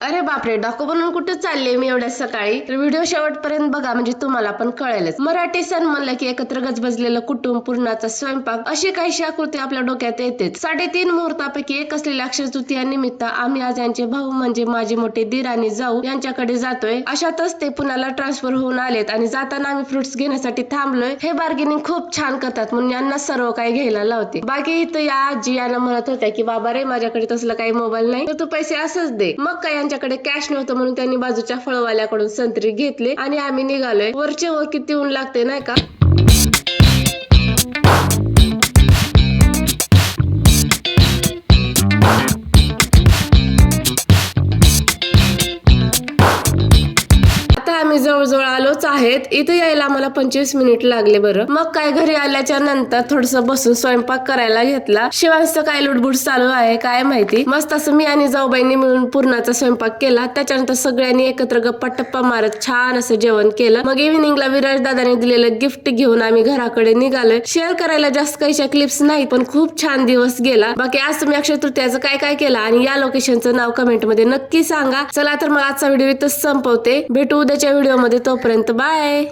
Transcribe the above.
अरे बापरे, डाकू बनून कुठे चालले मी एवढ्या सकाळी? तर व्हिडिओ शेवटपर्यंत बघा, म्हणजे तुम्हाला पण कळेलच. मराठी सण म्हणलं की एकत्र गजबजलेलं कुटुंब, पुरणाचा स्वयंपाक, अशी काहीशी आकृती आपल्या डोक्यात येतेच. 3.5 मुहूर्तापैकी एक असलेल्या अक्षय तृतीया निमित्त आम्ही आज यांचे भाऊ म्हणजे माझे मोठे दीर आणि जाऊ यांच्याकडे जातोय. अशातच ते पुण्याला ट्रान्सफर होऊन आलेत आणि जाताना आम्ही फ्रुट्स घेण्यासाठी थांबलोय. हे बार्गेनिंग खूप छान करतात म्हणून यांना सर्व काही घ्यायला लावते. बाकी इथं या आजी यांना म्हणत होत्या की बाबा रे, माझ्याकडे तसलं काही मोबाईल नाही, तर तू पैसे असंच दे. मग काय यांच्याकडे कॅश नव्हतं म्हणून त्यांनी बाजूच्या फळवाल्याकडून संत्री घेतले आणि आम्ही निघालोय. वरचे वर किती ऊन लागते नाही का. आम्ही जवळजवळ आलोच आहेत. इथे यायला मला 25 मिनिट लागले बरं. मग काय घरी आल्याच्या नंतर थोडस बसून स्वयंपाक करायला घेतला. शिवांचं काय लुडबुड चालू आहे काय माहिती. मस्त असं मी आणि जाऊबाईंनी मिळून पुरणाचा स्वयंपाक केला. त्याच्यानंतर सगळ्यांनी एकत्र गप्पा टप्पा मारत छान असं जेवण केलं. मग इव्हिनिंगला विराज दादाने दिलेलं गिफ्ट घेऊन आम्ही घराकडे निघालोय. शेअर करायला जास्त काहीशा क्लिप्स नाही, पण खूप छान दिवस गेला. बाकी आज तुम्ही अक्षय तृतीयाचं काय काय केलं आणि या लोकेशनचं नाव कमेंट मध्ये नक्की सांगा. चला तर मग आजचा व्हिडिओ इथंच संपवते. भेटू उद्याच्या व्हिडिओ मध्ये. तोपर्यंत बाय.